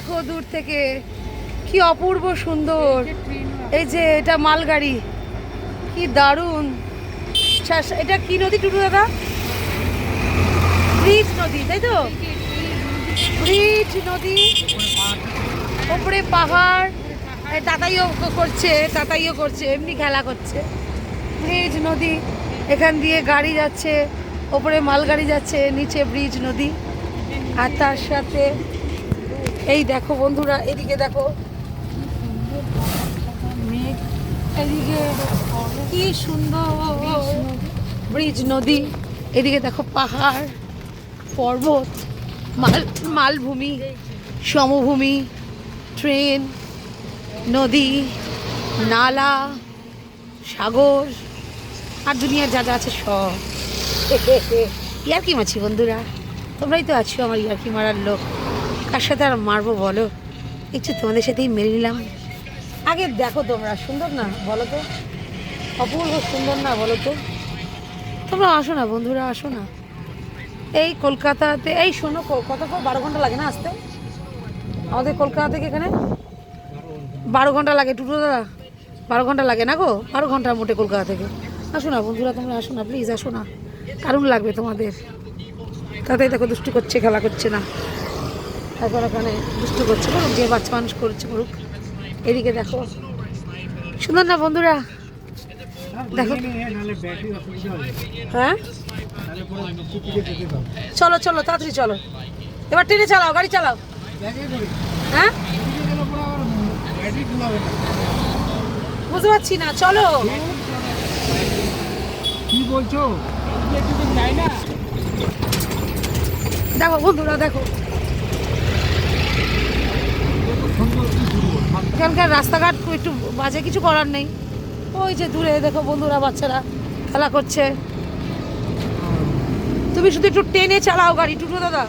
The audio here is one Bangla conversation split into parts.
দেখো দূর থেকে কি অপূর্ব সুন্দর। এই যে এটা মালগাড়ি, কি দারুণ। এটা কি নদী টুটু দাদা? ব্রিজ নদী, তাই তো? ব্রিজ নদী, ওপরে পাহাড়, তাতাইও করছে, এমনি খেলা করছে। ব্রিজ নদী, এখান দিয়ে গাড়ি যাচ্ছে, ওপরে মালগাড়ি যাচ্ছে, নিচে ব্রিজ নদী। আর তার সাথে এই দেখো বন্ধুরা, এদিকে দেখো এদিকে কি সুন্দর ব্রিজ নদী, এদিকে দেখো পাহাড় পর্বত, মালভূমি, সমভূমি, ট্রেন, নদী, নালা, সাগর, আর দুনিয়ার যা যা আছে সব। ইয়ার্কি মারছি বন্ধুরা, তোমরাই তো আছো আমার ইয়ার্কি মারার লোক। কার সাথে আর মারবো বলো, একটু তোমাদের সাথেই মেরে নিলাম। আগে দেখো তোমরা, সুন্দর না বলো তো? অপূর্ব সুন্দর না বলো তো? তোমরা আসো না বন্ধুরা, আসো না। এই কলকাতাতে, এই শোনো, কত 12 ঘন্টা লাগে না আসতে আমাদের কলকাতা থেকে এখানে? 12 ঘন্টা লাগে টুটু দাদা, 12 ঘন্টা লাগে না গো? 12 ঘন্টার মোটে কলকাতা থেকে। আসো না বন্ধুরা, তোমরা আসো না প্লিজ, আসো না, কারণ লাগবে তোমাদের। তাতে দেখো দুষ্টু করছে, খেলা করছে না এখন, ওখানে দুষ্টু করছে, করুক, যে বাচ্চা মানুষ করছে করুক। এদিকে দেখো, সুন্দর না বন্ধুরা? দেখো, হ্যাঁ চলো চলো তাড়াতাড়ি চলো, এবার ট্রেনে চালাও, গাড়ি চালাও। হ্যাঁ বুঝতে পারছি না, চলো। কি বলছো? দেখো বন্ধুরা, দেখো এখানকার রাস্তাঘাট একটু বাজে, কিছু করার নেই। ওই যে দূরে দেখো বন্ধুরা, বাচ্চারা খেলা করছে। তুমি শুধু একটু টেনে চালাও গাড়ি টুটু দাদা,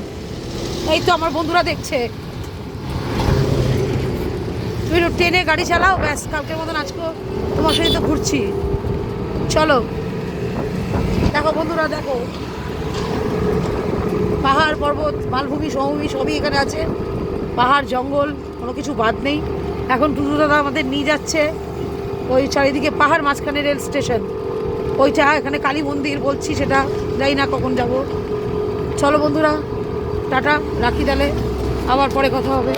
এই তো আমার বন্ধুরা দেখছে। তুমি একটু টেনে গাড়ি চালাও, ব্যাস, কালকের মতন আজকেও তোমার সাথে তো ঘুরছি। চলো দেখো বন্ধুরা, দেখো পাহাড় পর্বত, মালভূমি, সমভূমি সবই এখানে আছে। পাহাড় জঙ্গল, কোনো কিছু বাদ নেই। এখন টুটু দাদা আমাদের নিয়ে যাচ্ছে ওই চারিদিকে পাহাড়, মাঝখানে রেল স্টেশন, ওইটা এখানে কালী মন্দির বলছি, সেটা যাই না কখন যাব। চলো বন্ধুরা, টাটা, রাখি তাহলে, আবার পরে কথা হবে।